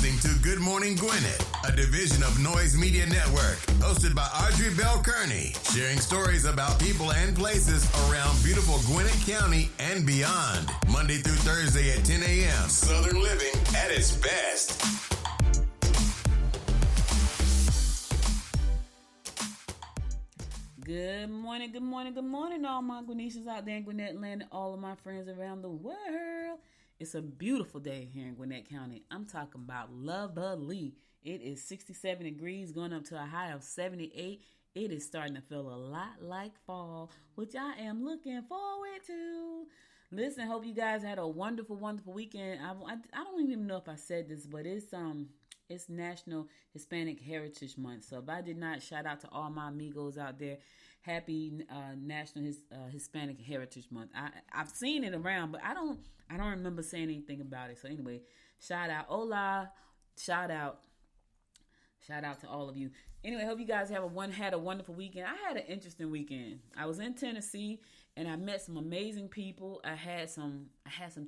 listening to Good Morning Gwinnett, a division of Noise Media Network, hosted by Audrey Bell Kearney, sharing stories about people and places around beautiful Gwinnett County and beyond. Monday through Thursday at 10 a.m. Southern living at its best. Good morning, good morning, good morning, all my Gwinnetians out there in Gwinnett land and all of my friends around the world. It's a beautiful day here in Gwinnett County. I'm talking about lovely. It is 67 degrees going up to a high of 78. It is starting to feel a lot like fall, which I am looking forward to. Listen, hope you guys had a wonderful, wonderful weekend. I don't even know if I said this, but it's National Hispanic Heritage Month. So if I did not, shout out to all my amigos out there. Happy National Hispanic Heritage Month. I've seen it around, but I don't remember saying anything about it. So anyway, shout out, hola, shout out to all of you. Anyway, hope you guys had a wonderful weekend. I had an interesting weekend. I was in Tennessee and I met some amazing people. I had some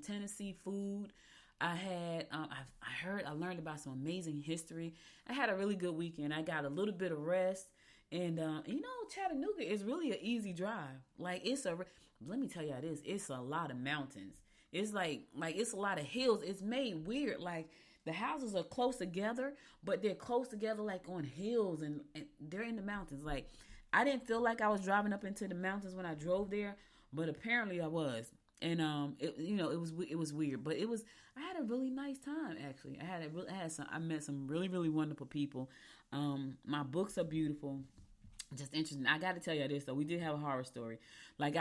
Tennessee food. I learned about some amazing history. I had a really good weekend. I got a little bit of rest. And, Chattanooga is really an easy drive. Like, let me tell you how it is. It's a lot of mountains. It's like it's a lot of hills. It's made weird. Like, the houses are close together, but they're close together like on hills and they're in the mountains. Like, I didn't feel like I was driving up into the mountains when I drove there, but apparently I was. And it was weird, but I had a really nice time actually. I met some really, really wonderful people. My books are beautiful. Just interesting. I got to tell you this though. We did have a horror story. Like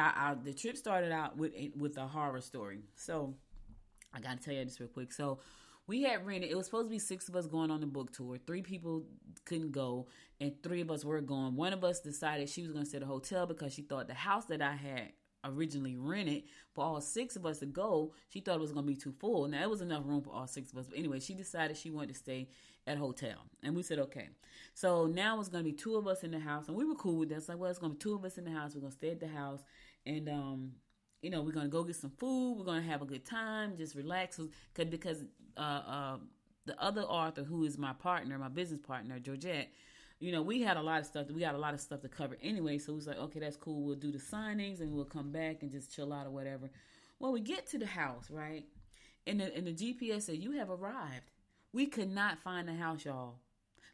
the trip started out with a horror story. So I got to tell you this real quick. So we had rented. It was supposed to be 6 of us going on the book tour. 3 people couldn't go, and 3 of us were going. One of us decided she was going to stay at a hotel because she thought the house that I had originally rented for all 6 of us to go, she thought it was going to be too full. Now, it was enough room for all 6 of us. But anyway, she decided she wanted to stay at a hotel. And we said, okay. So now it's going to be 2 of us in the house. And we were cool with that. It's like, well, it's going to be 2 of us in the house. We're going to stay at the house. And, we're going to go get some food. We're going to have a good time. Just relax. Because the other author, who is my partner, my business partner, Georgette, we had a lot of stuff. We got a lot of stuff to cover anyway. So we was like, okay, that's cool. We'll do the signings and we'll come back and just chill out or whatever. Well, we get to the house, right? And the GPS said, you have arrived. We could not find the house, y'all.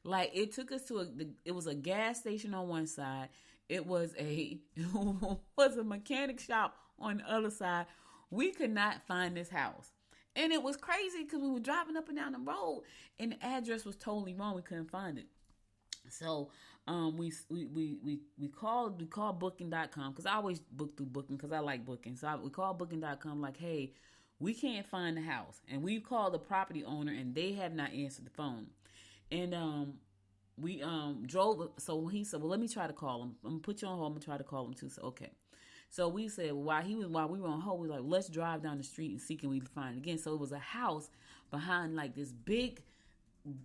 Like, it took us it was a gas station on one side. It was a mechanic shop on the other side. We could not find this house. And it was crazy because we were driving up and down the road and the address was totally wrong. We couldn't find it. So we called booking.com because I always book through Booking because I like Booking. So we called booking.com like, hey, we can't find the house. And we called the property owner and they have not answered the phone. And we drove. So he said, well, let me try to call him. I'm going to put you on hold. I'm going to try to call him too. So, okay. So we said, while we were on hold, we were like, let's drive down the street and see can we find it again. So it was a house behind like this big,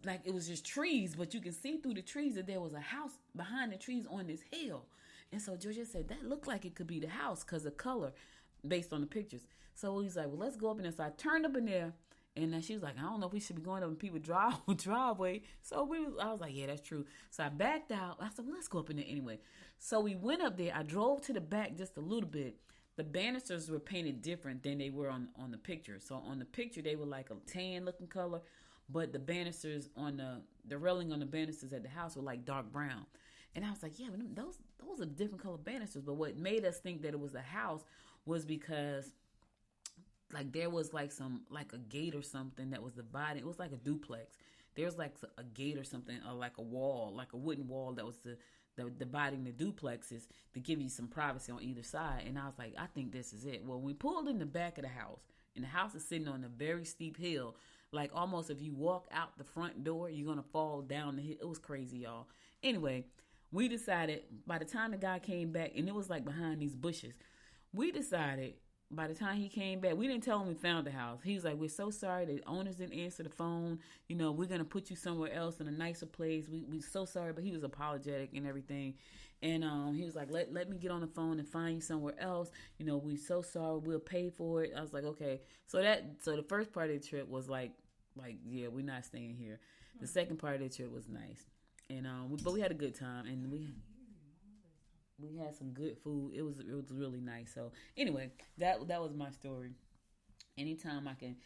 like it was just trees, but you can see through the trees that there was a house behind the trees on this hill. And so Georgia said, that looked like it could be the house because of color based on the pictures. So he's like, well, let's go up in there. So I turned up in there and then she was like, I don't know if we should be going up in people's driveway. So I was like, yeah, that's true. So I backed out. I said, well, let's go up in there anyway. So we went up there. I drove to the back just a little bit. The banisters were painted different than they were on the picture. So on the picture, they were like a tan looking color. But the banisters on the railing on the banisters at the house were like dark brown. And I was like, yeah, but those are different color banisters. But what made us think that it was a house was because like there was like a gate or something that was dividing. It was like a duplex. There was like a gate or something, or like a wall, like a wooden wall that was dividing the duplexes to give you some privacy on either side. And I was like, I think this is it. Well, we pulled in the back of the house, and the house is sitting on a very steep hill. Like almost if you walk out the front door, you're going to fall down the hill. It was crazy, y'all. Anyway, we decided by the time the guy came back, and it was like behind these bushes, we decided by the time he came back, we didn't tell him we found the house. He was like, we're so sorry. The owners didn't answer the phone. We're going to put you somewhere else in a nicer place. We're so sorry. But he was apologetic and everything. And he was like, let me get on the phone and find you somewhere else. We're so sorry. We'll pay for it. I was like, okay. So the first part of the trip was like like, yeah, we're not staying here. The second part of the trip was nice, and but we had a good time, and we had some good food. It was really nice. So anyway, that was my story. Anytime I can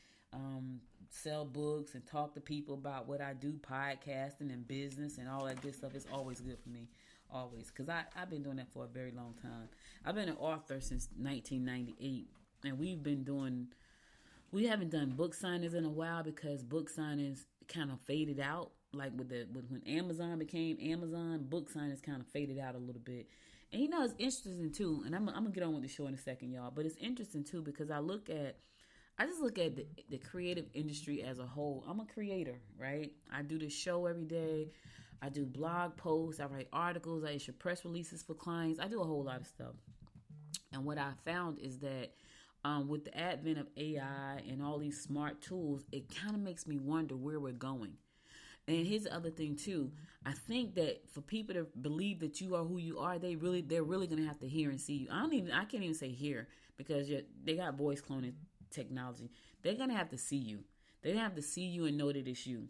sell books and talk to people about what I do, podcasting and business and all that good stuff, it's always good for me. Always, because I've been doing that for a very long time. I've been an author since 1998, and we haven't done book signings in a while because book signings kind of faded out. Like with when Amazon became Amazon, book signings kind of faded out a little bit. And it's interesting too. And I'm gonna get on with the show in a second, y'all. But it's interesting too because I just look at the creative industry as a whole. I'm a creator, right? I do this show every day. I do blog posts. I write articles. I issue press releases for clients. I do a whole lot of stuff. And what I found is that with the advent of AI and all these smart tools, it kind of makes me wonder where we're going. And here's the other thing too. I think that for people to believe that you are who you are, they're really going to have to hear and see you. I can't even say hear because they got voice cloning technology. They're going to have to see you. They're going to have to see you and know that it's you.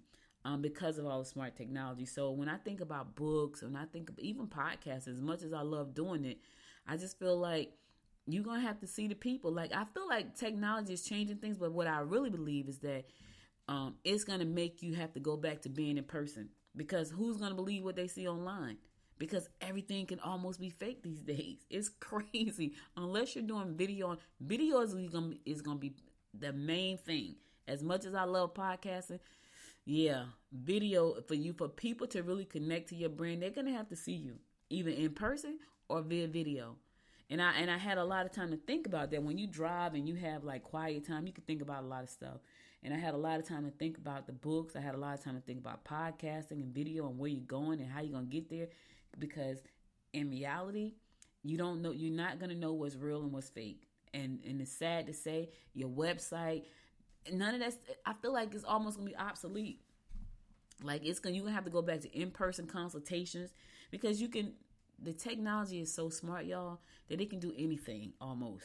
Because of all the smart technology. So when I think about books, and I think of even podcasts, as much as I love doing it, I just feel like you're going to have to see the people. Like, I feel like technology is changing things, but what I really believe is that it's going to make you have to go back to being in person. Because who's going to believe what they see online? Because everything can almost be fake these days. It's crazy. Unless you're doing video is going to be the main thing. As much as I love podcasting, yeah, video for people to really connect to your brand, they're gonna have to see you either in person or via video. And I had a lot of time to think about that. When you drive and you have like quiet time, you can think about a lot of stuff. And I had a lot of time to think about the books. I had a lot of time to think about podcasting and video and where you're going and how you're gonna get there. Because in reality, you're not gonna know what's real and what's fake. And it's sad to say, your website, none of that. I feel like it's almost gonna be obsolete. Like you're gonna have to go back to in-person consultations because the technology is so smart, y'all, that it can do anything almost.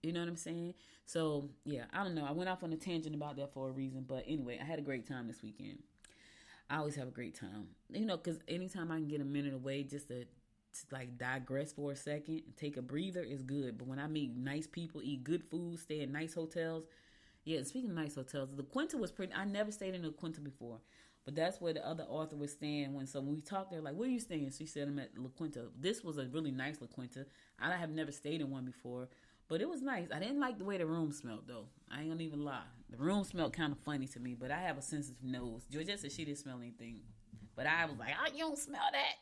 You know what I'm saying? So yeah, I don't know. I went off on a tangent about that for a reason, but anyway, I had a great time this weekend. I always have a great time, because anytime I can get a minute away just to like digress for a second and take a breather is good. But when I meet nice people, eat good food, stay in nice hotels. Yeah, speaking of nice hotels, the Quinta was pretty. I never stayed in a Quinta before, but that's where the other author was staying. When we talked, they're like, "Where are you staying?" She said, "I'm at La Quinta." This was a really nice La Quinta. I have never stayed in one before, but it was nice. I didn't like the way the room smelled, though. I ain't gonna even lie. The room smelled kind of funny to me, but I have a sensitive nose. Georgette said she didn't smell anything, but I was like, "Oh, you don't smell that."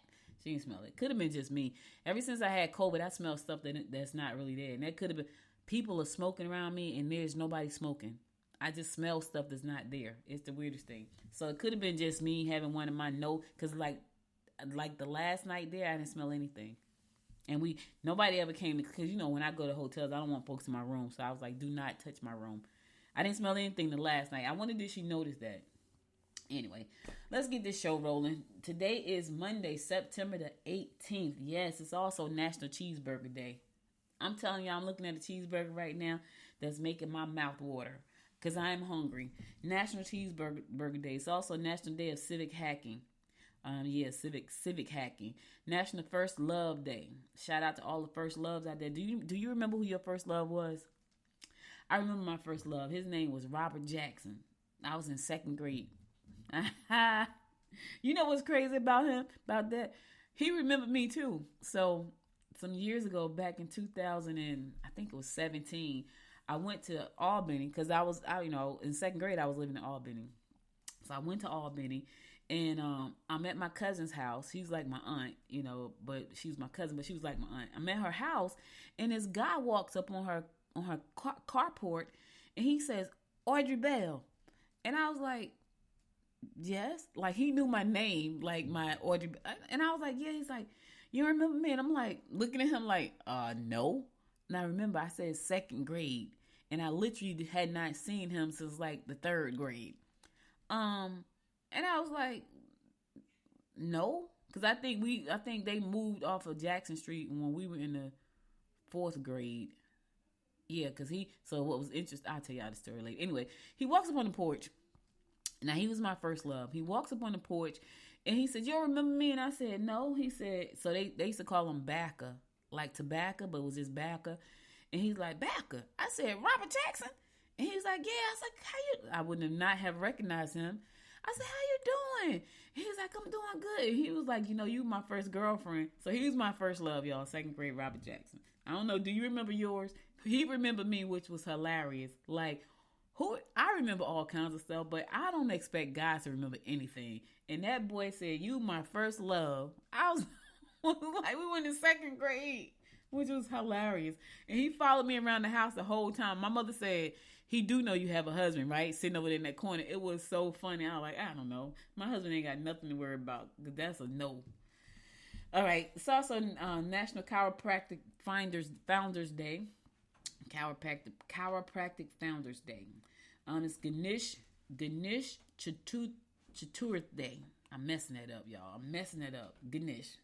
She didn't smell it. Could have been just me. Ever since I had COVID, I smell stuff that's not really there, and that could have been people are smoking around me, and there's nobody smoking. I just smell stuff that's not there. It's the weirdest thing. So it could have been just me having one of my nose, because like the last night there, I didn't smell anything. And nobody ever came, because when I go to hotels, I don't want folks in my room. So I was like, do not touch my room. I didn't smell anything the last night. I wondered if she noticed that. Anyway, let's get this show rolling. Today is Monday, September the 18th. Yes, it's also National Cheeseburger Day. I'm telling you, I'm looking at a cheeseburger right now that's making my mouth water. Because I am hungry. National Cheeseburger Day. It's also National Day of Civic Hacking. Civic hacking. National First Love Day. Shout out to all the first loves out there. Do you remember who your first love was? I remember my first love. His name was Robert Jackson. I was in second grade. You know what's crazy about him? About that? He remembered me too. So some years ago, back in 2000 and I think it was 17, I went to Albany because in second grade, I was living in Albany. So I went to Albany and I'm at my cousin's house. She's like my aunt, but she's my cousin, but she was like my aunt. I'm at her house and this guy walks up on her carport and he says, "Audrey Bell." And I was like, "Yes." Like he knew my name, like my Audrey. And I was like, "Yeah." He's like, "You remember me?" And I'm like, looking at him like, no. And I remember I said second grade. And I literally had not seen him since like the third grade. And I was like, no. Because I think they moved off of Jackson Street when we were in the fourth grade. Yeah, because so what was interesting, I'll tell y'all the story later. Anyway, he walks up on the porch Now, he was my first love. He walks up on the porch and he said, "You don't remember me?" And I said, "No." He said, so they used to call him Backer, like tobacco, but it was just Backer. And he's like, "Backer." I said, "Robert Jackson?" And he's like, "Yeah." I was like, "How you?" I wouldn't have not have recognized him. I said, "How you doing?" He's like, "I'm doing good." He was like, "You my first girlfriend." So he was my first love, y'all. Second grade, Robert Jackson. I don't know. Do you remember yours? He remembered me, which was hilarious. Like, I remember all kinds of stuff, but I don't expect guys to remember anything. And that boy said, "You my first love." I was like, we went in second grade, which was hilarious. And he followed me around the house the whole time. My mother said, "He do know you have a husband, right?" Sitting over there in that corner. It was so funny. I was like, I don't know. My husband ain't got nothing to worry about. That's a no. All right. It's also National Chiropractic Founders Day. Chiropractic Founders Day. It's Ganesh Chaturthi Day. I'm messing that up, y'all. I'm messing that up. Ganesh.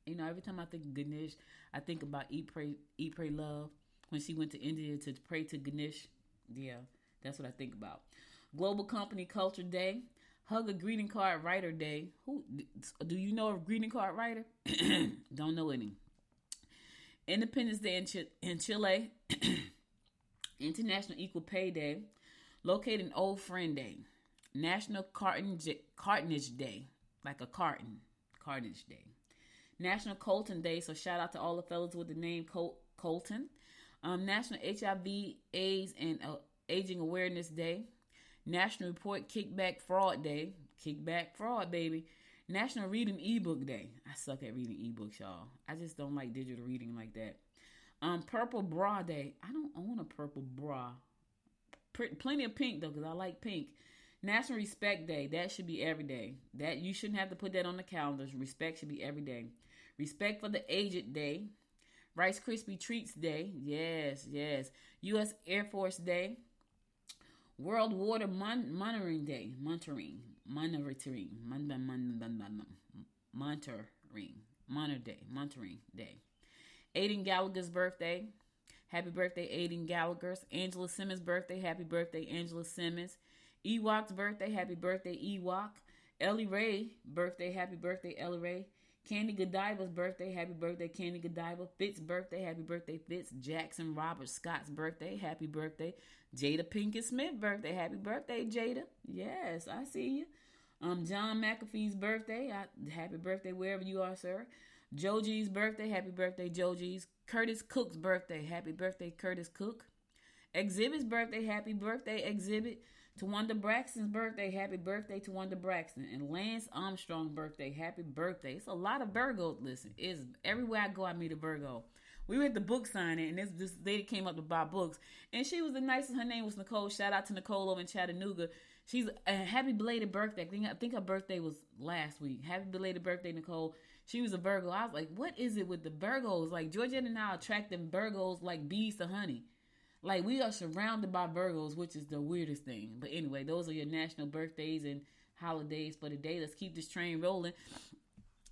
Every time I think of Ganesh, I think about Eat, Pray, Love. When she went to India to pray to Ganesh. Yeah, that's what I think about. Global Company Culture Day. Hug a Greeting Card Writer Day. Who do you know a greeting card writer? Don't know any. Independence Day in Chile. International Equal Pay Day. Located Old Friend Day. National Cartonnage Day. Like a cartonnage day. National Colton Day. So shout out to all the fellas with the name Colton. National HIV, AIDS, and Aging Awareness Day. National Report Kickback Fraud Day. Kickback fraud, baby. National Reading Ebook Day. I suck at reading ebooks, y'all. I just don't like digital reading like that. Purple Bra Day. I don't own a purple bra. Plenty of pink, though, because I like pink. National Respect Day. That should be every day. That you shouldn't have to put that on the calendars. Respect should be every day. Respect for the Aged Day. Rice Krispie Treats Day. Yes. U.S. Air Force Day. World Water Monitoring Day. Monitoring Day. Aiden Gallagher's birthday. Happy birthday, Aiden Gallagher. Angela Simmons' birthday. Happy birthday, Angela Simmons. Ewok's birthday. Happy birthday, Ewok. Ellie Ray birthday. Happy birthday, Ellie Ray. Candy Godiva's birthday. Happy birthday, Candy Godiva. Fitz's birthday. Happy birthday, Fitz. Jackson Robert Scott's birthday. Happy birthday. Jada Pinkett Smith's birthday. Happy birthday, Jada. Yes, I see you. John McAfee's birthday. Happy birthday wherever you are, sir. Joji's birthday. Happy birthday, Joji's. Curtis Cook's birthday. Happy birthday, Curtis Cook. Exhibit's birthday. Happy birthday, Exhibit. Tawanda Braxton's birthday. Happy birthday, Tawanda Braxton. And Lance Armstrong's birthday. Happy birthday. It's a lot of Virgos. Listen, everywhere I go, I meet a Virgo. We were at the book signing, and this lady came up to buy books, and she was the nicest. Her name was Nicole. Shout out to Nicole over in Chattanooga. She's a happy belated birthday. I think her birthday was last week. Happy belated birthday, Nicole. She was a Virgo. I was like, what is it with the Virgos? Like, Georgette and I attract them Virgos like bees to honey. Like, we are surrounded by Virgos, which is the weirdest thing. But anyway, those are your national birthdays and holidays for the day. Let's keep this train rolling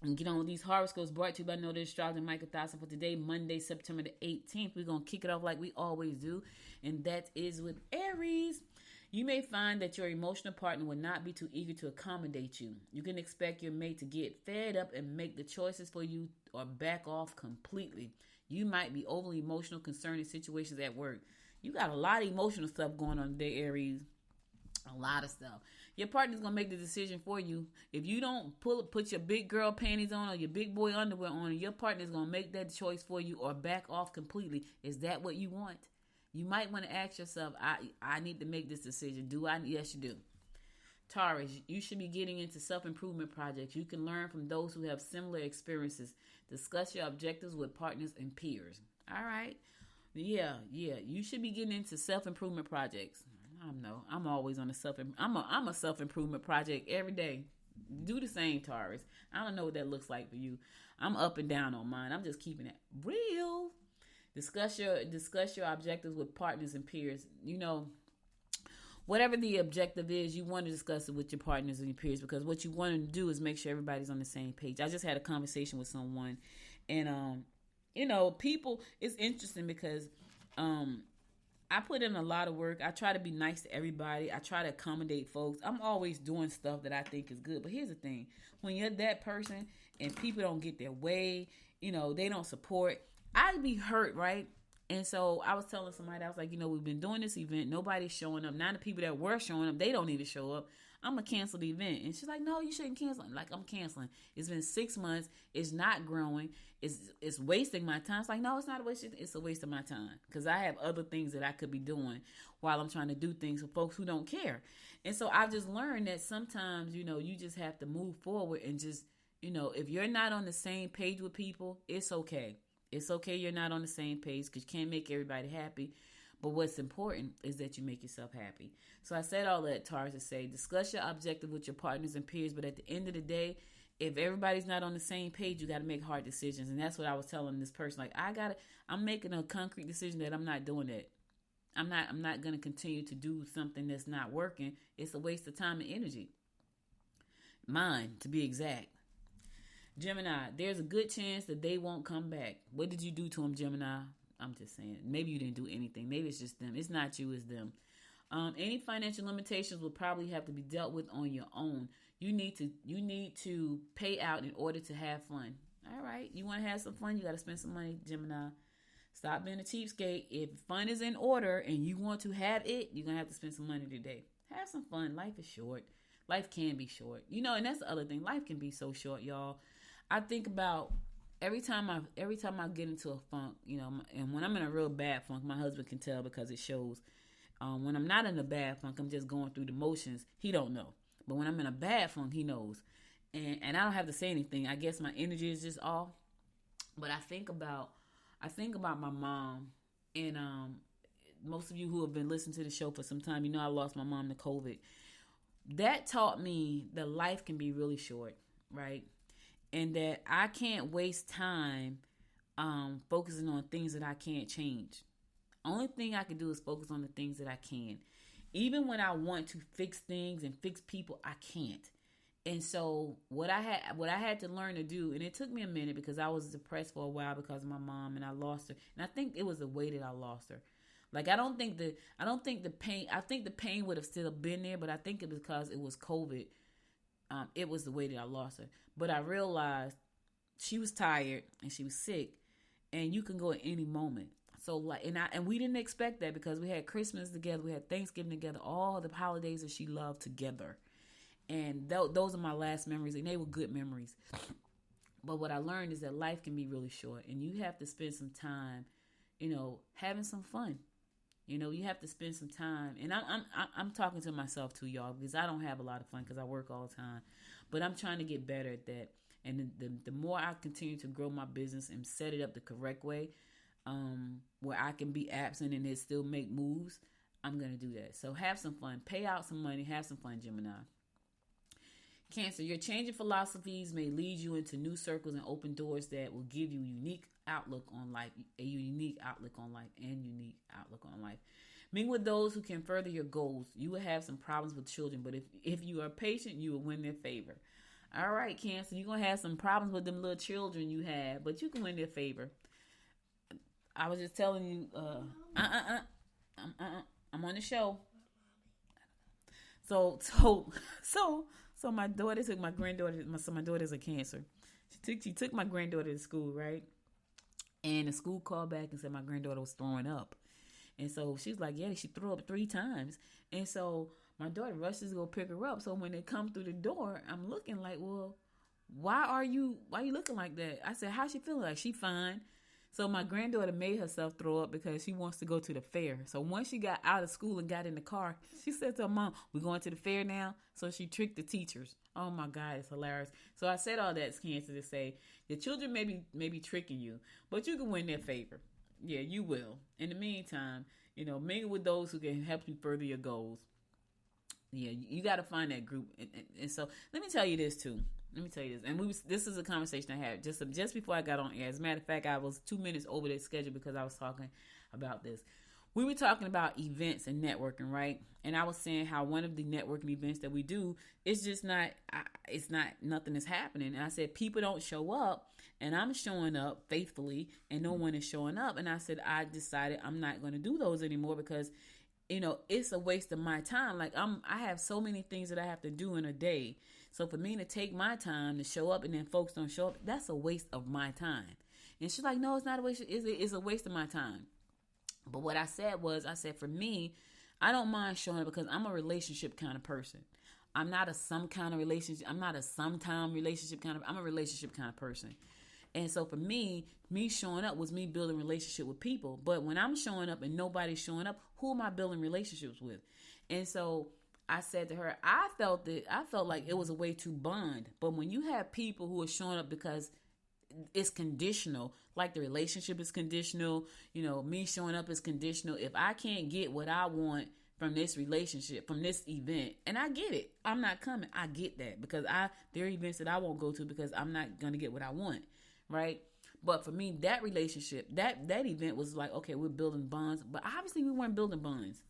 and get on with these horoscopes brought to you by No Astrologer Michael Thompson for today, Monday, September the 18th. We're going to kick it off like we always do, and that is with Aries. You may find that your emotional partner will not be too eager to accommodate you. You can expect your mate to get fed up and make the choices for you or back off completely. You might be overly emotional concerning situations at work. You got a lot of emotional stuff going on today, Aries. A lot of stuff. Your partner's going to make the decision for you. If you don't put your big girl panties on or your big boy underwear on, your partner's going to make that choice for you or back off completely. Is that what you want? You might want to ask yourself, I need to make this decision. Do I? Yes, you do. Taurus, you should be getting into self-improvement projects. You can learn from those who have similar experiences. Discuss your objectives with partners and peers. All right. Yeah. You should be getting into self-improvement projects. I don't know. I'm always on I'm a self-improvement project every day. Do the same, Taurus. I don't know what that looks like for you. I'm up and down on mine. I'm just keeping it real. Discuss your objectives with partners and peers. You know, whatever the objective is, you want to discuss it with your partners and your peers, because what you want to do is make sure everybody's on the same page. I just had a conversation with someone, and people, it's interesting because I put in a lot of work. I try to be nice to everybody. I try to accommodate folks. I'm always doing stuff that I think is good. But here's the thing. When you're that person and people don't get their way, they don't support, I'd be hurt, right? And so I was telling somebody, I was like, we've been doing this event. Nobody's showing up. Now the people that were showing up, they don't need to show up. I'm going to cancel the event. And she's like, no, you shouldn't cancel. I'm like, I'm canceling. It's been 6 months. It's not growing. It's wasting my time. It's like, no, it's not a waste. It's a waste of my time. Because I have other things that I could be doing while I'm trying to do things for folks who don't care. And so I've just learned that sometimes, you just have to move forward and just, if you're not on the same page with people, it's okay. It's okay you're not on the same page because you can't make everybody happy. But what's important is that you make yourself happy. So I said all that, Tars, to say, discuss your objective with your partners and peers. But at the end of the day, if everybody's not on the same page, you got to make hard decisions. And that's what I was telling this person. Like, I'm making a concrete decision that I'm not doing that. I'm not going to continue to do something that's not working. It's a waste of time and energy. Mine, to be exact. Gemini, there's a good chance that they won't come back. What did you do to them, Gemini? I'm just saying. Maybe you didn't do anything. Maybe it's just them. It's not you, it's them. Any financial limitations will probably have to be dealt with on your own. You need to pay out in order to have fun. All right. You want to have some fun, you got to spend some money, Gemini. Stop being a cheapskate. If fun is in order and you want to have it, you're going to have to spend some money today. Have some fun. Life is short. Life can be short. And that's the other thing. Life can be so short, y'all. I think about every time I get into a funk, and when I'm in a real bad funk, my husband can tell because it shows. When I'm not in a bad funk, I'm just going through the motions. He don't know. But when I'm in a bad funk, he knows. And I don't have to say anything. I guess my energy is just off. But I think about my mom, and most of you who have been listening to the show for some time, I lost my mom to COVID. That taught me that life can be really short, right? And that I can't waste time focusing on things that I can't change. Only thing I can do is focus on the things that I can. Even when I want to fix things and fix people, I can't. And so what I had to learn to do, and it took me a minute because I was depressed for a while because of my mom and I lost her. And I think it was the way that I lost her. Like I don't think the pain. I think the pain would have still been there, but I think it was because it was COVID. It was the way that I lost her. But I realized she was tired and she was sick, and you can go at any moment. So and we didn't expect that because we had Christmas together, we had Thanksgiving together, all the holidays that she loved together. And those are my last memories, and they were good memories. But what I learned is that life can be really short, and you have to spend some time, having some fun. You have to spend some time, and I'm talking to myself too, y'all, because I don't have a lot of fun because I work all the time. But I'm trying to get better at that. And the more I continue to grow my business and set it up the correct way, where I can be absent and it still make moves, I'm going to do that. So have some fun. Pay out some money. Have some fun, Gemini. Cancer, your changing philosophies may lead you into new circles and open doors that will give you a unique outlook on life. Meet with those who can further your goals. You will have some problems with children, but if you are patient, you will win their favor. All right, Cancer, you're going to have some problems with them little children you have, but you can win their favor. I was just telling you, I'm on the show. So my daughter took my granddaughter. My daughter's a Cancer. She took my granddaughter to school, right? And the school called back and said my granddaughter was throwing up. And so she's like, yeah, she threw up 3 times. And so my daughter rushes to go pick her up. So when they come through the door, I'm looking like, well, why are you looking like that? I said, how's she feeling? Like, she fine. So my granddaughter made herself throw up because she wants to go to the fair. So once she got out of school and got in the car, she said to her mom, we're going to the fair now. So she tricked the teachers. Oh my God, it's hilarious. So I said all that, Cancer, to say the children may be tricking you, but you can win their favor. Yeah, you will. In the meantime, mingle with those who can help you further your goals. Yeah, you got to find that group. And so let me tell you this too. And this is a conversation I had just before I got on air. As a matter of fact, I was 2 minutes over the schedule because I was talking about this. we were talking about events and networking, right? And I was saying how one of the networking events that we do is just not, nothing is happening. And I said, people don't show up, and I'm showing up faithfully and no one is showing up. And I said, I decided I'm not going to do those anymore because, it's a waste of my time. Like I have so many things that I have to do in a day. So for me to take my time to show up and then folks don't show up, that's a waste of my time. And she's like, no, it's not a waste. It's a waste of my time. But what I said was, for me, I don't mind showing up because I'm a relationship kind of person. I'm not a some kind of relationship. I'm not a sometime relationship kind of, I'm a relationship kind of person. And so for me showing up was me building relationship with people. But when I'm showing up and nobody's showing up, who am I building relationships with? And so I said to her, I felt like it was a way to bond. But when you have people who are showing up because it's conditional, like the relationship is conditional, me showing up is conditional. If I can't get what I want from this relationship, from this event, and I get it, I'm not coming. I get that because there are events that I won't go to because I'm not going to get what I want, right? But for me, that relationship, that event was like, okay, we're building bonds. But obviously we weren't building bonds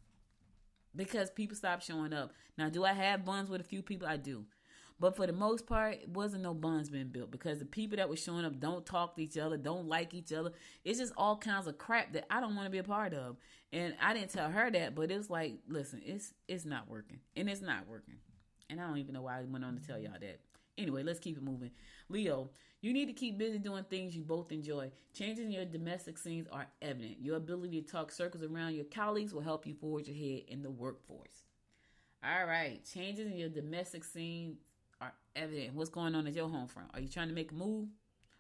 because people stopped showing up. Now, do I have bonds with a few people? I do. But for the most part, it wasn't no bonds being built because the people that were showing up don't talk to each other, don't like each other. It's just all kinds of crap that I don't want to be a part of. And I didn't tell her that, but it was like, listen, it's not working. And it's not working. And I don't even know why I went on to tell y'all that. Anyway, let's keep it moving. Leo, you need to keep busy doing things you both enjoy. Changes in your domestic scenes are evident. Your ability to talk circles around your colleagues will help you forge ahead in the workforce. All right. Changes in your domestic scene are evident. What's going on at your home front? Are you trying to make a move?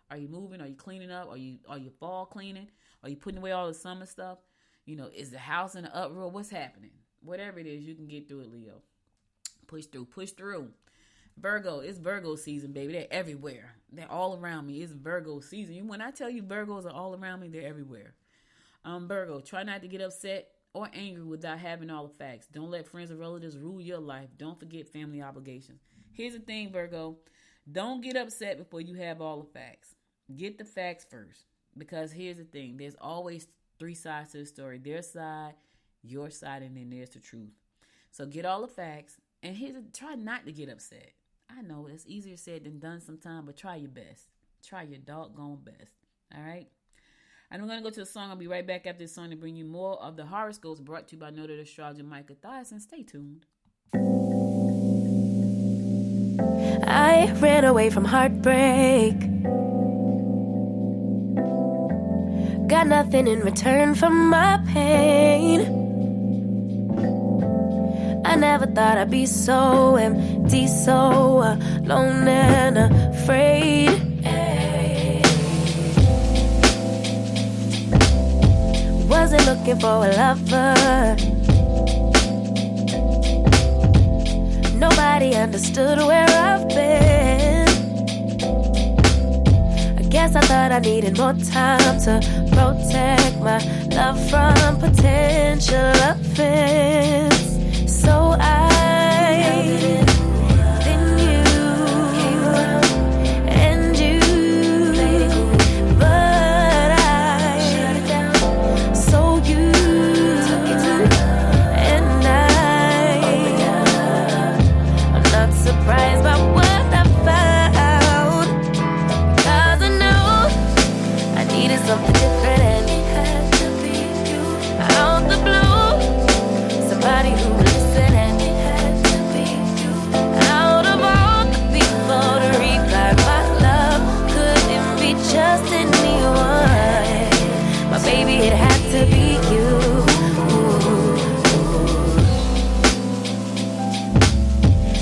Are you moving? Are you cleaning up? Are you fall cleaning? Are you putting away all the summer stuff? Is the house in an uproar? What's happening? Whatever it is, you can get through it, Leo. Push through. Virgo, it's Virgo season, baby. They're everywhere. They're all around me. It's Virgo season. When I tell you Virgos are all around me, they're everywhere. Virgo, try not to get upset or angry without having all the facts. Don't let friends or relatives rule your life. Don't forget family obligations. Here's the thing, Virgo. Don't get upset before you have all the facts. Get the facts first. Because here's the thing. There's always three sides to the story. Their side, your side, and then there's the truth. So get all the facts. And try not to get upset. I know it's easier said than done sometimes, but try your best. Try your doggone best. All right? And I'm going to go to the song. I'll be right back after this song to bring you more of the horoscopes brought to you by noted astrologer Micah Thiason. Stay tuned. I ran away from heartbreak. Got nothing in return for my pain. I never thought I'd be so empty, so alone and afraid. Wasn't looking for a lover. Nobody understood where I've been. I guess I thought I needed more time to protect my love from potential offense. So I then you and you, but I so you and I'm not surprised by what I found, because I know I needed something different, and it had to be you. Out the blue, somebody who just anyone, but baby, it had to be you.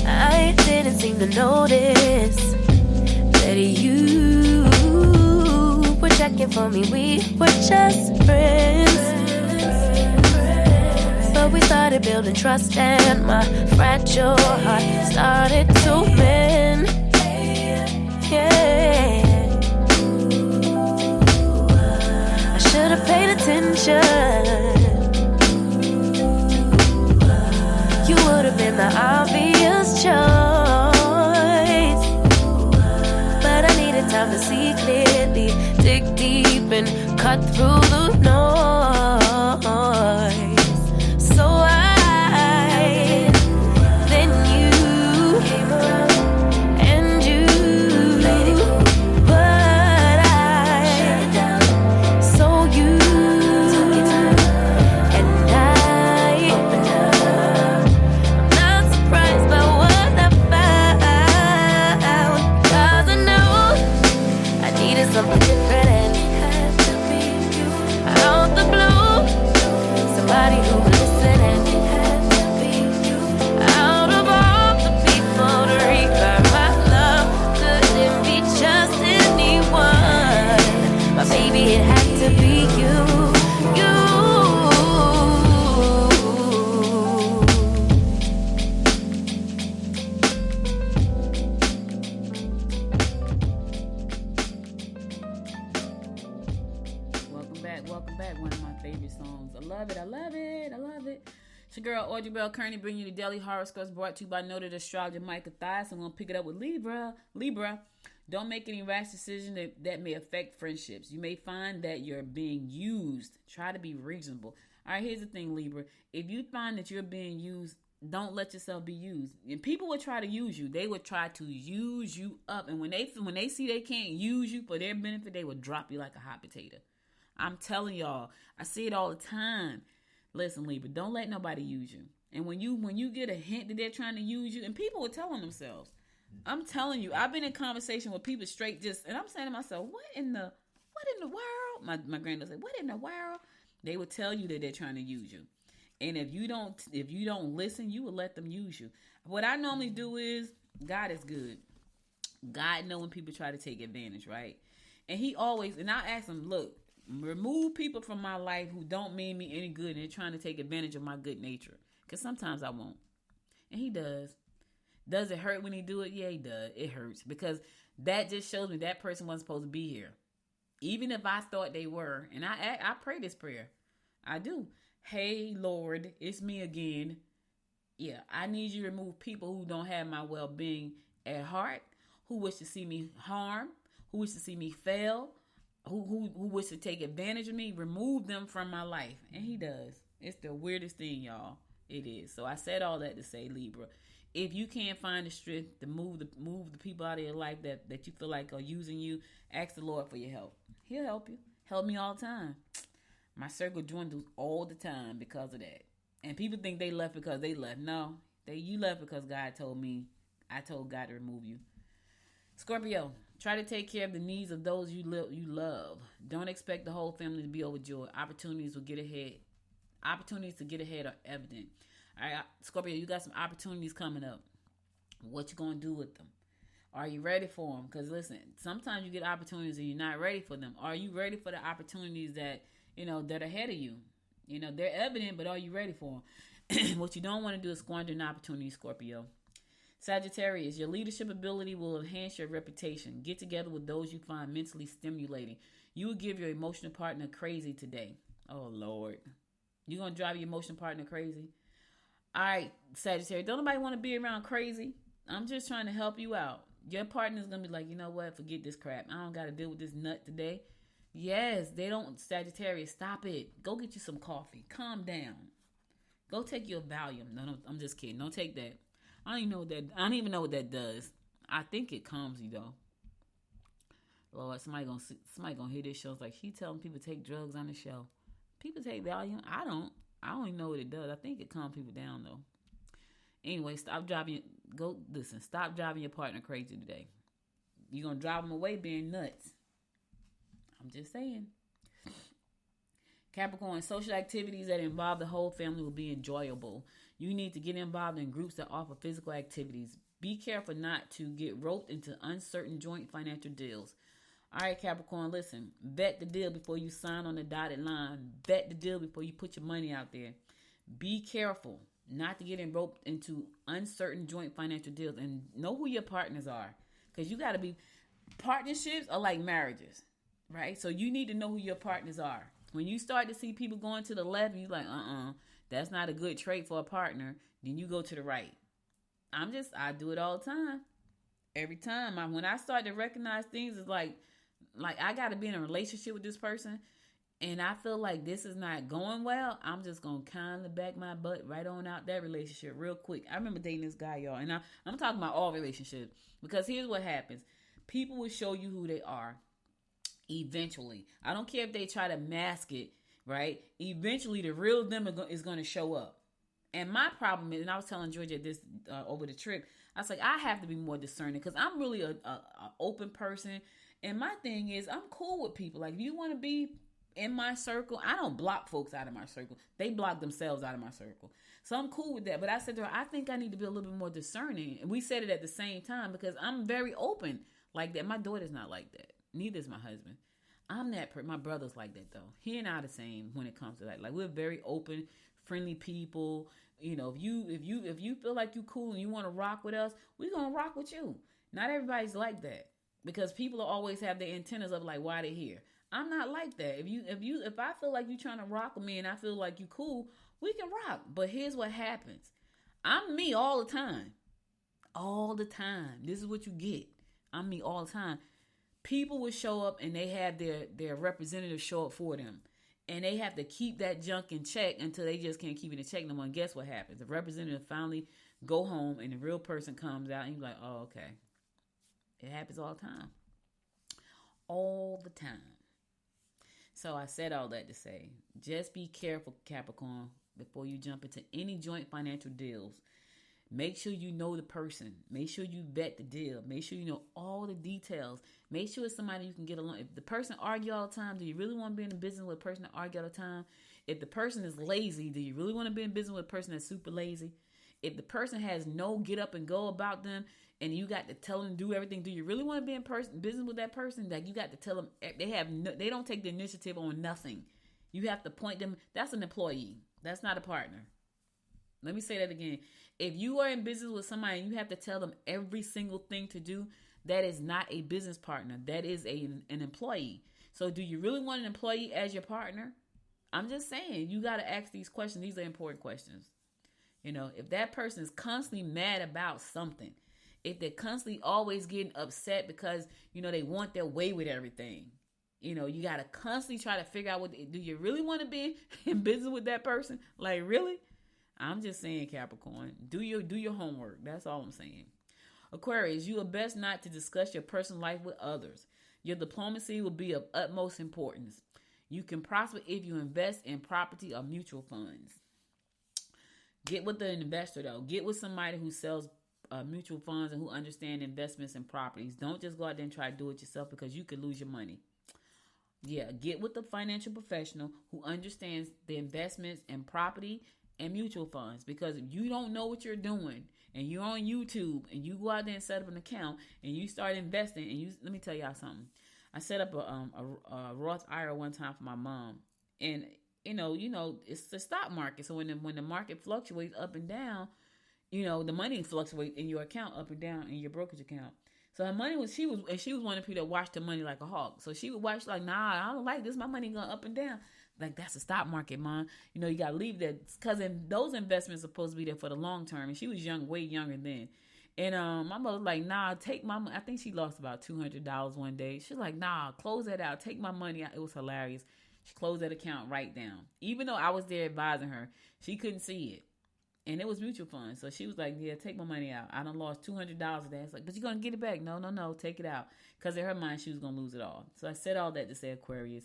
I didn't seem to notice that you were checking for me. We were just friends, but we started building trust, and my fragile heart started to mend. Yeah, should've paid attention. You would've been the obvious choice, but I needed time to see clearly, dig deep and cut through the noise. It's your girl, Audrey Bell Kearney, bringing you the daily horoscopes brought to you by noted astrologer Micah Thias. I'm going to pick it up with Libra. Don't make any rash decisions that may affect friendships. You may find that you're being used. Try to be reasonable. All right, here's the thing, Libra. If you find that you're being used, don't let yourself be used. And people will try to use you. They would try to use you up. And when they see they can't use you for their benefit, they will drop you like a hot potato. I'm telling y'all, I see it all the time. Listen, Libra, don't let nobody use you. And when you get a hint that they're trying to use you, and people are telling themselves, I'm telling you, I've been in conversation with people straight just, and I'm saying to myself, what in the world? My granddad said, what in the world? They will tell you that they're trying to use you. And if you don't listen, you will let them use you. What I normally do is, God is good. God knows when people try to take advantage, right? And I ask him, look, remove people from my life who don't mean me any good and they're trying to take advantage of my good nature. Because sometimes I won't. And he does. Does it hurt when he do it? Yeah, he does. It hurts. Because that just shows me that person wasn't supposed to be here. Even if I thought they were. And I pray this prayer. I do. Hey, Lord, it's me again. Yeah, I need you to remove people who don't have my well-being at heart, who wish to see me harm, who wish to see me fail, who wish to take advantage of me. Remove them from my life. And he does. It's the weirdest thing, y'all. It is. So I said all that to say, Libra, if you can't find the strength to move the people out of your life that you feel like are using you, ask the Lord for your help. He'll help you. Help me all the time. My circle dwindles all the time because of that. And people think they left because they left. No, you left because God told me. I told God to remove you. Scorpio, try to take care of the needs of those you love. Don't expect the whole family to be overjoyed. Opportunities to get ahead are evident. All right, Scorpio, you got some opportunities coming up. What you going to do with them? Are you ready for them? Because listen, sometimes you get opportunities and you're not ready for them. Are you ready for the opportunities that are ahead of you? They're evident, but are you ready for them? What you don't want to do is squander an opportunity, Scorpio. Sagittarius, your leadership ability will enhance your reputation. Get together with those you find mentally stimulating. You will give your emotional partner crazy today. Oh, Lord. You going to drive your emotional partner crazy? All right, Sagittarius, don't nobody want to be around crazy. I'm just trying to help you out. Your partner's going to be like, you know what? Forget this crap. I don't got to deal with this nut today. Yes, they don't. Sagittarius, stop it. Go get you some coffee. Calm down. Go take your Valium. No, I'm just kidding. Don't take that. I don't even know what that does. I think it calms you though. Lord, somebody gonna hear this show. It's like she telling people to take drugs on the show. People take Valium. I don't even know what it does. I think it calms people down though. Anyway, stop driving your partner crazy today. You're gonna drive them away being nuts. I'm just saying. Capricorn, social activities that involve the whole family will be enjoyable. You need to get involved in groups that offer physical activities. Be careful not to get roped into uncertain joint financial deals. All right, Capricorn, listen. Vet the deal before you sign on the dotted line. Vet the deal before you put your money out there. Be careful not to get roped into uncertain joint financial deals. And know who your partners are. Because you got to be... Partnerships are like marriages, right? So you need to know who your partners are. When you start to see people going to the left, and you're like, that's not a good trait for a partner, then you go to the right. I do it all the time. Every time. When I start to recognize things, it's like I got to be in a relationship with this person, and I feel like this is not going well, I'm just going to kind of back my butt right on out that relationship real quick. I remember dating this guy, y'all, and I'm talking about all relationships, because here's what happens. People will show you who they are. Eventually, I don't care if they try to mask it, right? Eventually, the real them is going to show up. And my problem is, and I was telling Georgia this over the trip, I was like, I have to be more discerning because I'm really a open person. And my thing is, I'm cool with people. Like, if you want to be in my circle, I don't block folks out of my circle. They block themselves out of my circle. So I'm cool with that. But I said to her, I think I need to be a little bit more discerning. And we said it at the same time because I'm very open like that. My daughter's not like that. Neither is my husband. I'm that my brother's like that though. He and I are the same when it comes to that. Like, we're very open, friendly people. If you feel like you cool and you want to rock with us, we're gonna rock with you. Not everybody's like that because people will always have their antennas up like, why they here? I'm not like that. If I feel like you trying to rock with me and I feel like you cool, We can rock. But here's what happens. I'm me all the time. All the time. This is what you get. I'm me all the time. People will show up and they have their representative show up for them. And they have to keep that junk in check until they just can't keep it in check no more. And guess what happens? The representative finally go home and the real person comes out and you're like, oh, okay. It happens all the time. All the time. So I said all that to say, just be careful, Capricorn, before you jump into any joint financial deals. Make sure you know the person. Make sure you vet the deal. Make sure you know all the details. Make sure it's somebody you can get along. If the person argue all the time, do you really want to be in a business with a person that argue all the time? If the person is lazy, do you really want to be in business with a person that's super lazy? If the person has no get up and go about them and you got to tell them to do everything, do you really want to be in business with that person? Like you got to tell them they don't take the initiative on nothing. You have to point them. That's an employee. That's not a partner. Let me say that again. If you are in business with somebody and you have to tell them every single thing to do, that is not a business partner. That is an employee. So do you really want an employee as your partner? I'm just saying, you got to ask these questions. These are important questions. You know, if that person is constantly mad about something, if they're constantly always getting upset because, you know, they want their way with everything, you know, you got to constantly try to figure out do you really want to be in business with that person? Like, really? I'm just saying, Capricorn, do your homework. That's all I'm saying. Aquarius, you are best not to discuss your personal life with others. Your diplomacy will be of utmost importance. You can prosper if you invest in property or mutual funds. Get with an investor, though. Get with somebody who sells mutual funds and who understand investments in properties. Don't just go out there and try to do it yourself because you could lose your money. Yeah, get with a financial professional who understands the investments in property and mutual funds, because if you don't know what you're doing and you're on YouTube and you go out there and set up an account and you start investing and let me tell y'all something. I set up a Roth IRA one time for my mom, and you know it's the stock market. So when the market fluctuates up and down, you know the money fluctuates in your account up and down in your brokerage account. So her money she was one of the people that watched the money like a hawk. So she would watch like, nah, I don't like this. My money going up and down. Like, that's the stock market, Mom. You know, you got to leave that, because those investments are supposed to be there for the long term. And she was young, way younger then. And my mother was like, nah, take my money. I think she lost about $200 one day. She's like, nah, close that out. Take my money out. It was hilarious. She closed that account right down. Even though I was there advising her, she couldn't see it. And it was mutual funds. So she was like, yeah, take my money out. I done lost $200 of that. It's like, but you're going to get it back. No, take it out. Because in her mind, she was going to lose it all. So I said all that to say, Aquarius,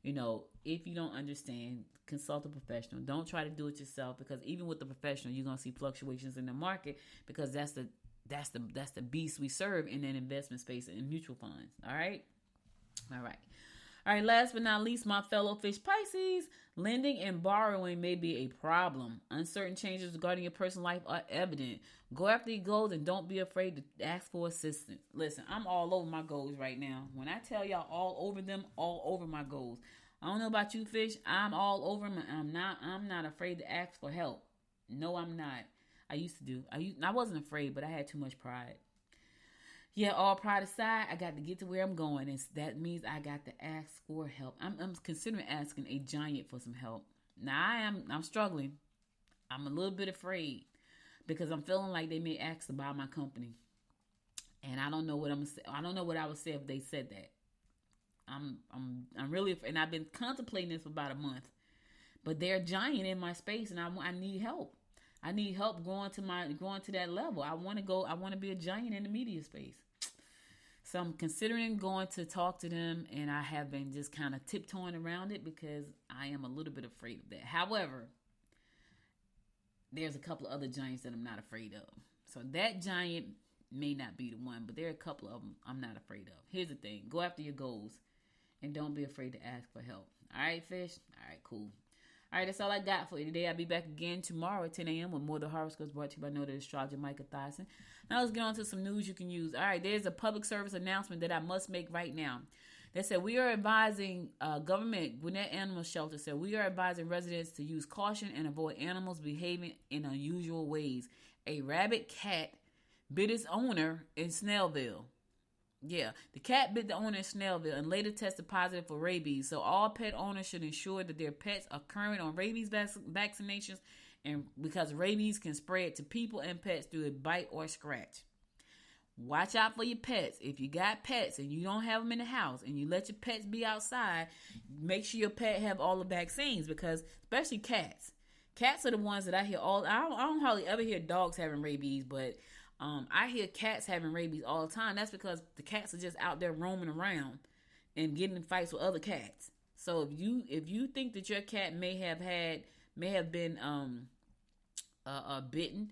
you know, if you don't understand, consult a professional. Don't try to do it yourself, because even with the professional, you're going to see fluctuations in the market, because that's the beast we serve in an investment space in mutual funds. All right. Last but not least, my fellow fish Pisces, lending and borrowing may be a problem. Uncertain changes regarding your personal life are evident. Go after your goals and don't be afraid to ask for assistance. Listen, I'm all over my goals right now. When I tell y'all all over them, all over my goals. I don't know about you, fish. I'm all over them. I'm not afraid to ask for help. No, I'm not. I used to do. I wasn't afraid, but I had too much pride. Yeah, all pride aside, I got to get to where I'm going, and that means I got to ask for help. I'm considering asking a giant for some help. Now I'm struggling. I'm a little bit afraid because I'm feeling like they may ask to buy my company, and I don't know what I don't know what I would say if they said that. I'm really afraid, and I've been contemplating this for about a month. But they're a giant in my space, and I need help. I need help going to that level. I want to be a giant in the media space. So I'm considering going to talk to them, and I have been just kind of tiptoeing around it because I am a little bit afraid of that. However, there's a couple of other giants that I'm not afraid of. So that giant may not be the one, but there are a couple of them I'm not afraid of. Here's the thing. Go after your goals, and don't be afraid to ask for help. All right, fish? All right, cool. All right, that's all I got for you today. I'll be back again tomorrow at 10 a.m. with more of the horoscopes brought to you by Noted Astrologer Micah Thyssen. Now let's get on to some news you can use. All right, there's a public service announcement that I must make right now. They said we are advising government, Gwinnett Animal Shelter said we are advising residents to use caution and avoid animals behaving in unusual ways. A rabid cat bit its owner in Snellville. Yeah, the cat bit the owner in Snellville and later tested positive for rabies. So all pet owners should ensure that their pets are current on rabies vaccinations, and because rabies can spread to people and pets through a bite or scratch. Watch out for your pets. If you got pets and you don't have them in the house and you let your pets be outside, make sure your pet have all the vaccines, because especially cats. Cats are the ones that I hear I don't hardly ever hear dogs having rabies, but I hear cats having rabies all the time. That's because the cats are just out there roaming around and getting in fights with other cats. So if you think that your cat may have been bitten,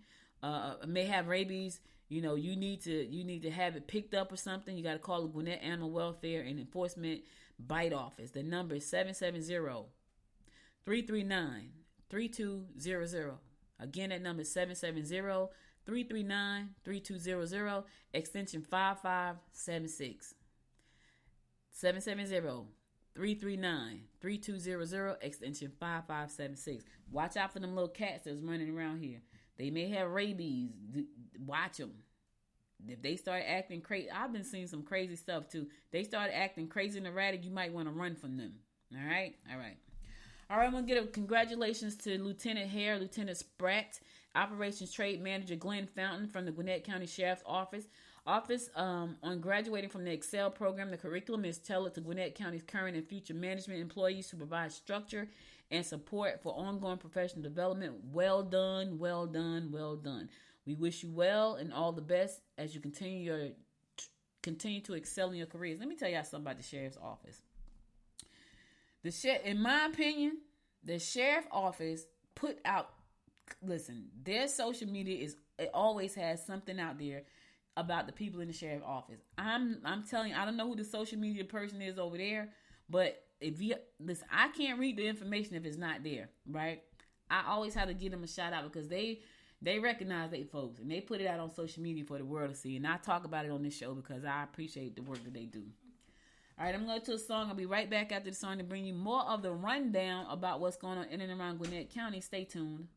may have rabies, you need to have it picked up or something. You got to call the Gwinnett Animal Welfare and Enforcement Bite Office. The number is 770-339-3200. Again, that number is 770-339-3200, extension 5576. 770-339-3200, extension 5576. Watch out for them little cats that's running around here. They may have rabies. Watch them. If they start acting crazy, I've been seeing some crazy stuff too. They start acting crazy and erratic, you might want to run from them. All right. I'm going to give congratulations to Lieutenant Hare, Lieutenant Spratt, Operations Trade Manager Glenn Fountain from the Gwinnett County Sheriff's Office on graduating from the Excel program. The curriculum is tailored to Gwinnett County's current and future management employees to provide structure and support for ongoing professional development. Well done. We wish you well and all the best as you continue to excel in your careers. Let me tell y'all something about the Sheriff's Office. In my opinion, the Sheriff's Office put out, their social media it always has something out there about the people in the Sheriff's Office. I'm telling you, I don't know who the social media person is over there, but if you listen, I can't read the information if it's not there, right? I always have to give them a shout out because they recognize they folks and they put it out on social media for the world to see. And I talk about it on this show because I appreciate the work that they do. All right, I'm going to a song. I'll be right back after the song to bring you more of the rundown about what's going on in and around Gwinnett County. Stay tuned.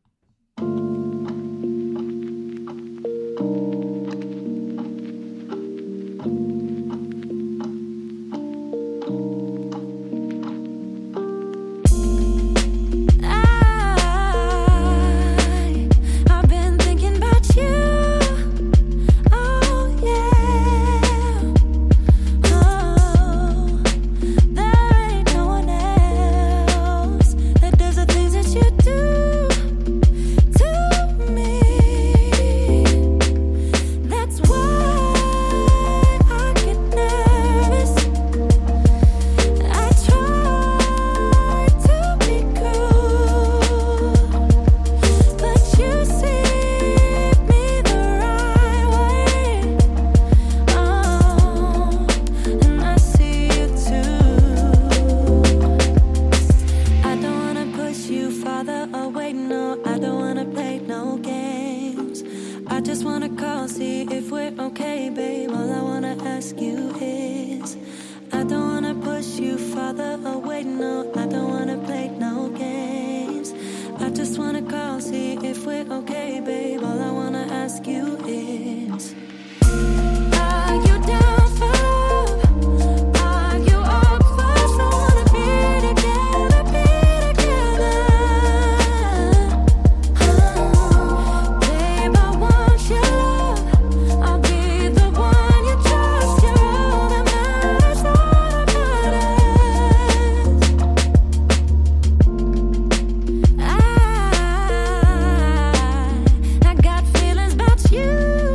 I got feelings about you.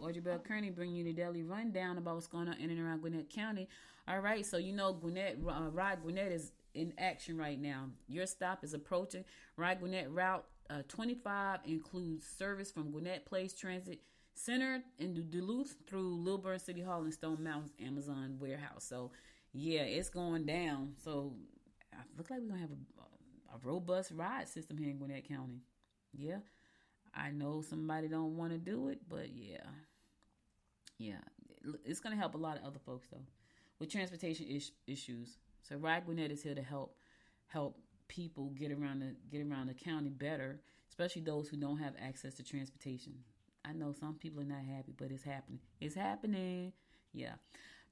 Audrey Bell Kearney, bringing you the daily rundown about what's going on in and around Gwinnett County. All right, so Gwinnett, Ride Gwinnett is in action right now. Your stop is approaching. Ride Gwinnett Route 25 includes service from Gwinnett Place Transit Center in Duluth through Lilburn City Hall and Stone Mountain's Amazon warehouse. So, yeah, it's going down. So, I look like we're going to have a robust ride system here in Gwinnett County. Yeah. I know somebody don't want to do it, but yeah, it's going to help a lot of other folks though with transportation issues. So Ride Gwinnett is here to help people get around the county better, especially those who don't have access to transportation. I know some people are not happy, but it's happening. It's happening. Yeah.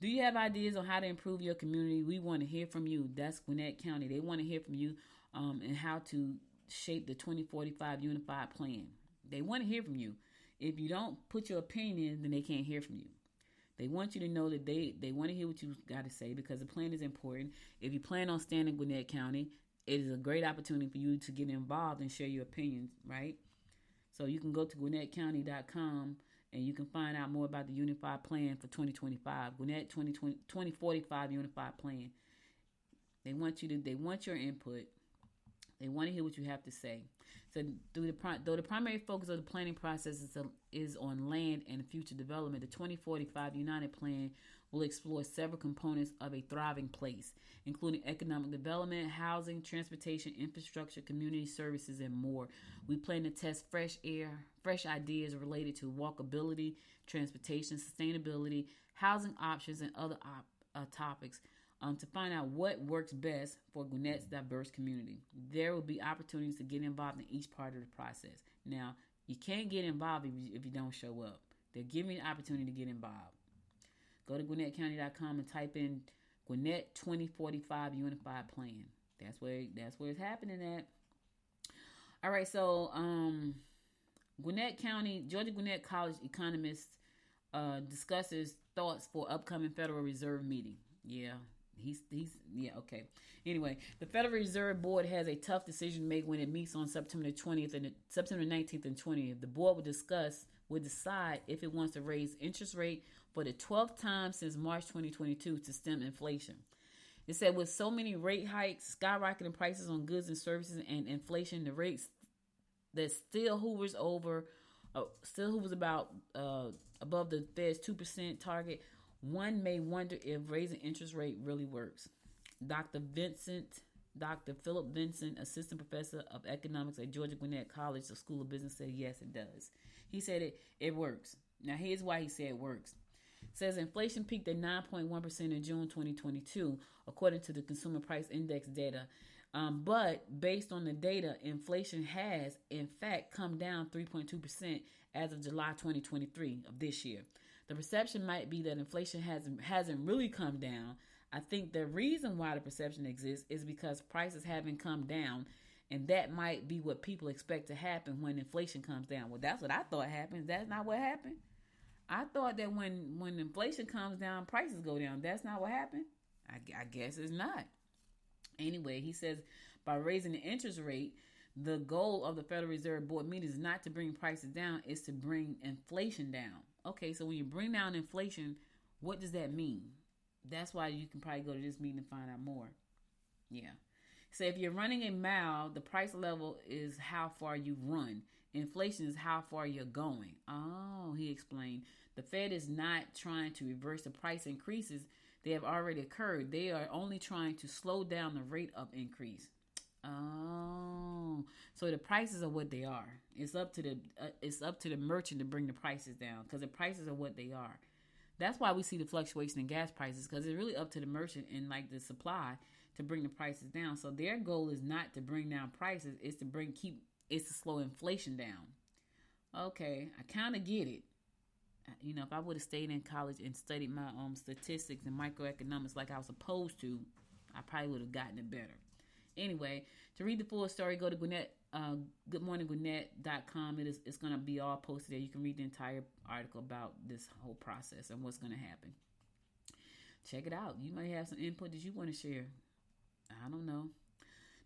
Do you have ideas on how to improve your community? We want to hear from you. That's Gwinnett County. They want to hear from you and how to shape the 2045 Unified Plan. They want to hear from you. If you don't put your opinion in, then they can't hear from you. They want you to know that they want to hear what you got to say because the plan is important. If you plan on staying in Gwinnett County, it is a great opportunity for you to get involved and share your opinions, right? So you can go to GwinnettCounty.com and you can find out more about the Unified Plan for 2025. Gwinnett 2045 Unified Plan. They want your input. They want to hear what you have to say. So, though the primary focus of the planning process is on land and future development, the 2045 United Plan will explore several components of a thriving place, including economic development, housing, transportation, infrastructure, community services, and more. We plan to test fresh ideas related to walkability, transportation, sustainability, housing options, and other topics. To find out what works best for Gwinnett's diverse community. There will be opportunities to get involved in each part of the process. Now, you can't get involved if you don't show up. They're giving you an opportunity to get involved. Go to GwinnettCounty.com and type in Gwinnett 2045 Unified Plan. That's where it's happening at. All right, so Gwinnett County, Georgia Gwinnett College Economist discusses thoughts for upcoming Federal Reserve meeting. Yeah. Okay. Anyway, the Federal Reserve Board has a tough decision to make when it meets on September 19th and 20th. The board will decide if it wants to raise interest rate for the 12th time since March 2022 to stem inflation. It said with so many rate hikes, skyrocketing prices on goods and services, and inflation, the rates that still hovers about above the Fed's 2% target. One may wonder if raising interest rate really works. Dr. Philip Vincent, assistant professor of economics at Georgia Gwinnett College, the School of Business, said yes, it does. He said it works. Now, here's why he said it works. It says inflation peaked at 9.1% in June 2022, according to the Consumer Price Index data. But based on the data, inflation has, in fact, come down 3.2% as of July 2023 of this year. The perception might be that inflation hasn't really come down. I think the reason why the perception exists is because prices haven't come down, and that might be what people expect to happen when inflation comes down. Well, that's what I thought happened. That's not what happened. I thought that when inflation comes down, prices go down. That's not what happened. I guess it's not. Anyway, he says by raising the interest rate, the goal of the Federal Reserve Board meeting is not to bring prices down, it's to bring inflation down. Okay, so when you bring down inflation, what does that mean? That's why you can probably go to this meeting and find out more. Yeah. So if you're running a mile, the price level is how far you run. Inflation is how far you're going. Oh, he explained. The Fed is not trying to reverse the price increases. They have already occurred. They are only trying to slow down the rate of increase. Oh, so the prices are what they are. It's up to the merchant to bring the prices down because the prices are what they are. That's why we see the fluctuation in gas prices because it's really up to the merchant and like the supply to bring the prices down. So their goal is not to bring down prices; it's to slow inflation down. Okay, I kind of get it. You know, if I would have stayed in college and studied my statistics and microeconomics like I was supposed to, I probably would have gotten it better. Anyway, to read the full story, go to Gwinnett, goodmorninggwinnett.com. It's going to be all posted there. You can read the entire article about this whole process and what's going to happen. Check it out. You might have some input that you want to share. I don't know.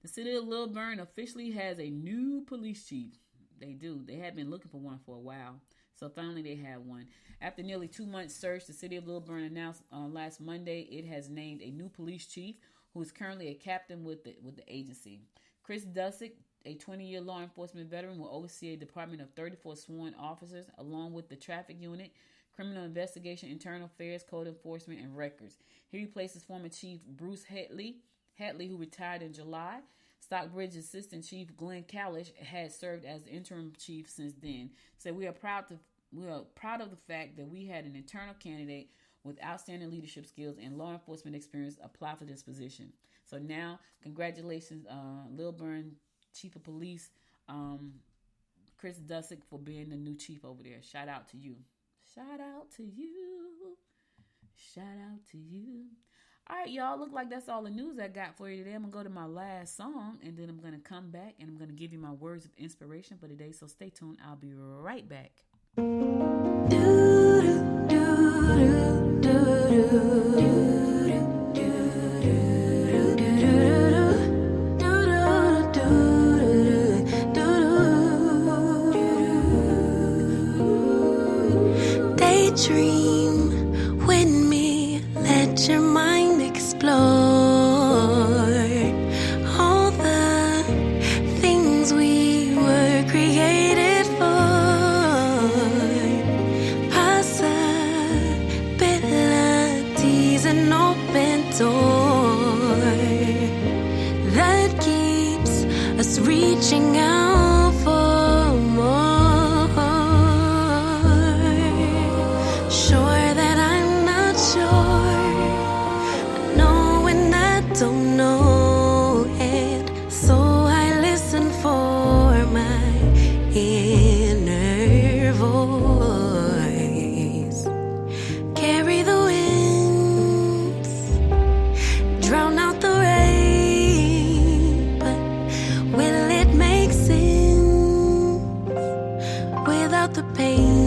The city of Lilburn officially has a new police chief. They do. They have been looking for one for a while. So finally they had one. After nearly 2 months search, the city of Lilburn announced last Monday it has named a new police chief who is currently a captain with the agency. Chris Dusick, a 20-year law enforcement veteran, will oversee a department of 34 sworn officers, along with the traffic unit, criminal investigation, internal affairs, code enforcement, and records. He replaces former Chief Bruce Hetley, who retired in July. Stockbridge Assistant Chief Glenn Kalish had served as the interim chief since then. So we are proud of the fact that we had an internal candidate with outstanding leadership skills and law enforcement experience apply for this position. So now, congratulations, Lilburn Chief of Police, Chris Dusick, for being the new chief over there. Shout out to you. Shout out to you. Shout out to you. All right, y'all, look like that's all the news I got for you today. I'm going to go to my last song, and then I'm going to come back, and I'm going to give you my words of inspiration for today. So stay tuned. I'll be right back. Daydream with me, let your mind explore all the things we were created for. Possibilities, an open door that keeps us reaching out for more. Sure that I'm not sure, I know when I don't know it, so I listen for my inner voice. Carry the winds, drown out the rain, but will it make sense without the pain?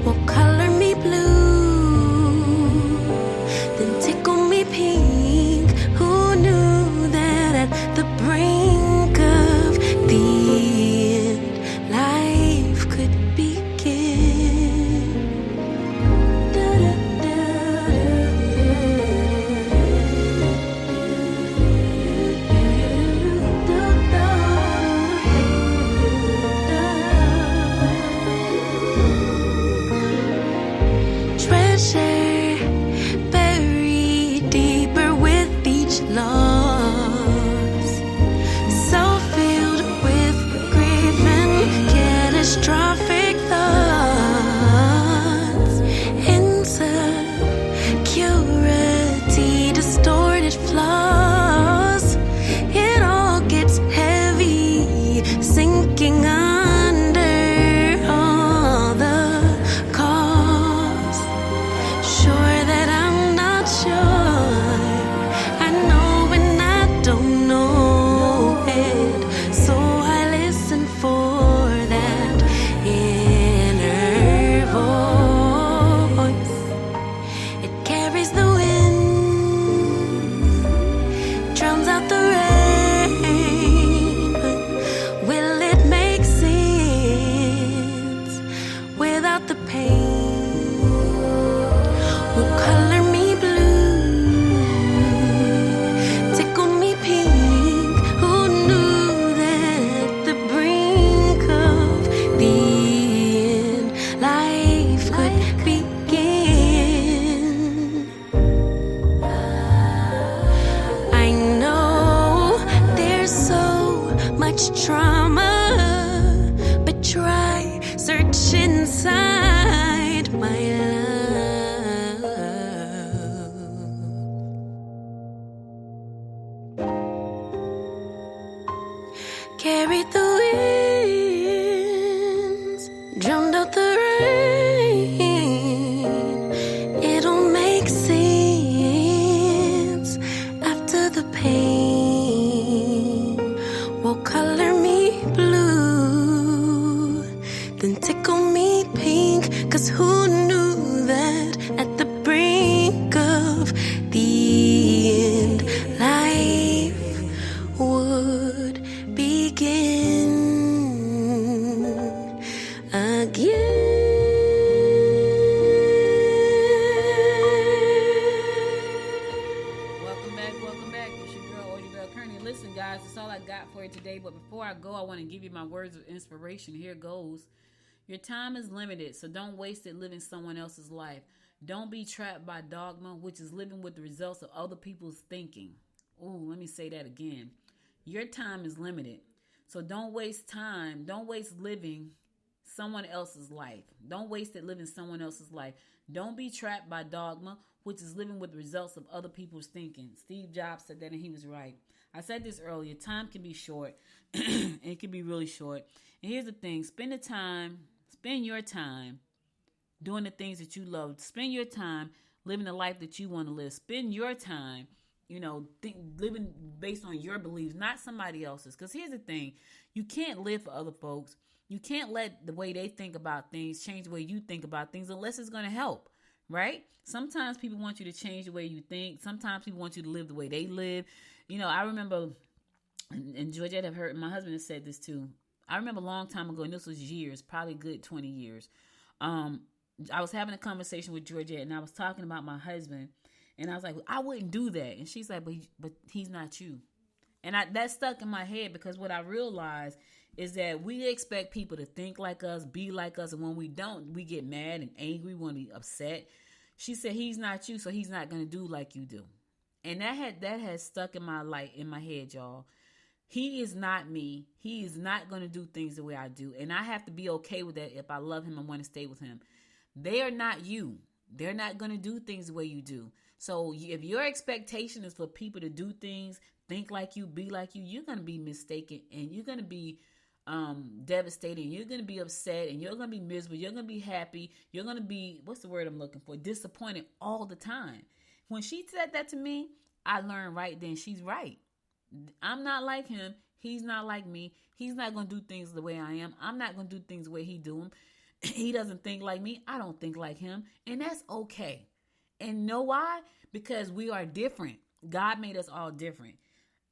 Will color me blue, then tickle me pink. Who knew that at the brink of the end, life could begin? Treasure buried deeper with each loss, so filled with grief and catastrophic thoughts, insecurity, distorted flaws. It all gets heavy, sinking under all the cost. Sure that I'm not sure, I know when I don't know it, so I listen for that inner voice. It carries the wind, drowns out the rain, but will it make sense without the pain? Will color me blue, tickle me pink. Who knew that at the brink of the end, life could begin? I know there's so much trauma, but try search inside my love. Carried the winds, drowned out the rain. It'll make sense after the pain. Will color me blue, then tickle me pink. 'Cause who knew that at the brink of the end, life would begin? And listen, guys, that's all I got for you today. But before I go, I want to give you my words of inspiration. Here goes. Your time is limited, so don't waste it living someone else's life. Don't be trapped by dogma, which is living with the results of other people's thinking. Ooh, let me say that again. Your time is limited, so don't waste time. Don't waste living someone else's life. Don't waste it living someone else's life. Don't be trapped by dogma, which is living with the results of other people's thinking. Steve Jobs said that, and he was right. I said this earlier. Time can be short. It can be really short. And here's the thing. Spend your time doing the things that you love. Spend your time living the life that you want to live. Spend your time, living based on your beliefs, not somebody else's. Because here's the thing. You can't live for other folks. You can't let the way they think about things change the way you think about things unless it's going to help, right? Sometimes people want you to change the way you think. Sometimes people want you to live the way they live. I remember, and Georgette have heard, my husband has said this too. I remember a long time ago, and this was years, probably good 20 years. I was having a conversation with Georgette, and I was talking about my husband, and I was like, I wouldn't do that. And she's like, but he's not you. And that stuck in my head because what I realized is that we expect people to think like us, be like us, and when we don't, we get mad and angry, when we upset. She said, he's not you, so he's not going to do like you do. And that has stuck in my head, y'all. He is not me. He is not going to do things the way I do. And I have to be okay with that if I love him and want to stay with him. They are not you. They're not going to do things the way you do. So if your expectation is for people to do things, think like you, be like you, you're going to be mistaken, and you're going to be devastated, and you're going to be upset, and you're going to be miserable. You're going to be happy. You're going to be, what's the word I'm looking for? Disappointed all the time. When she said that to me, I learned right then she's right. I'm not like him. He's not like me. He's not going to do things the way I am. I'm not going to do things the way he do them. He doesn't think like me. I don't think like him. And that's okay. And know why? Because we are different. God made us all different.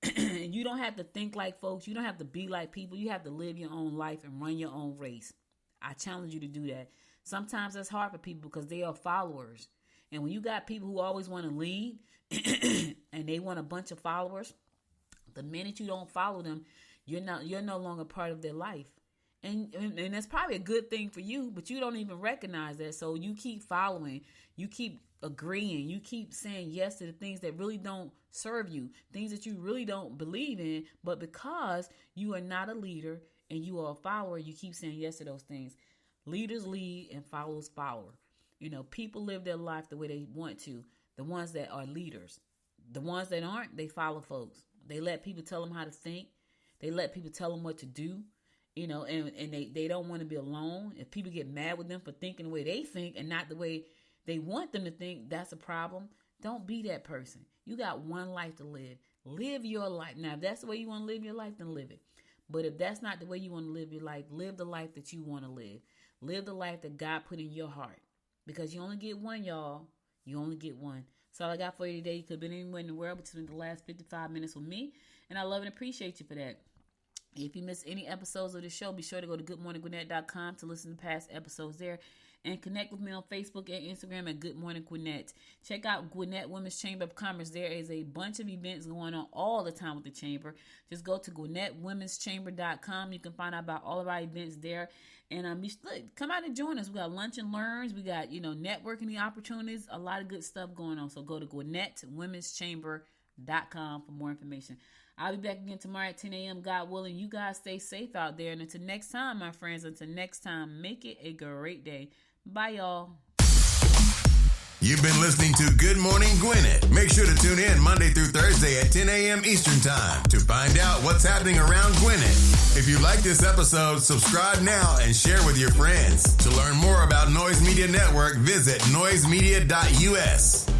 You don't have to think like folks. You don't have to be like people. You have to live your own life and run your own race. I challenge you to do that. Sometimes that's hard for people because they are followers. And when you got people who always want to lead and they want a bunch of followers, the minute you don't follow them, you're no longer part of their life. And that's probably a good thing for you, but you don't even recognize that. So you keep following, you keep agreeing, you keep saying yes to the things that really don't serve you, things that you really don't believe in, but because you are not a leader and you are a follower, you keep saying yes to those things. Leaders lead and followers follow. People live their life the way they want to. The ones that are leaders. The ones that aren't, they follow folks. They let people tell them how to think. They let people tell them what to do. And they don't want to be alone. If people get mad with them for thinking the way they think and not the way they want them to think, that's a problem. Don't be that person. You got one life to live. Live your life. Now, if that's the way you want to live your life, then live it. But if that's not the way you want to live your life, live the life that you want to live. Live the life that God put in your heart. Because you only get one, y'all. You only get one. So all I got for you today. You could have been anywhere in the world, but you spent the last 55 minutes with me. And I love and appreciate you for that. If you miss any episodes of the show, be sure to go to goodmorninggwinnett.com to listen to past episodes there. And connect with me on Facebook and Instagram at Good Morning Gwinnett. Check out Gwinnett Women's Chamber of Commerce. There is a bunch of events going on all the time with the chamber. Just go to GwinnettWomen'sChamber.com. You can find out about all of our events there. And come out and join us. We got lunch and learns. We got, networking opportunities. A lot of good stuff going on. So go to GwinnettWomen'sChamber.com for more information. I'll be back again tomorrow at 10 a.m. God willing. You guys stay safe out there. And until next time, my friends, make it a great day. Bye, y'all. You've been listening to Good Morning Gwinnett. Make sure to tune in Monday through Thursday at 10 a.m. Eastern Time to find out what's happening around Gwinnett. If you like this episode, subscribe now and share with your friends. To learn more about Noise Media Network, visit noisemedia.us.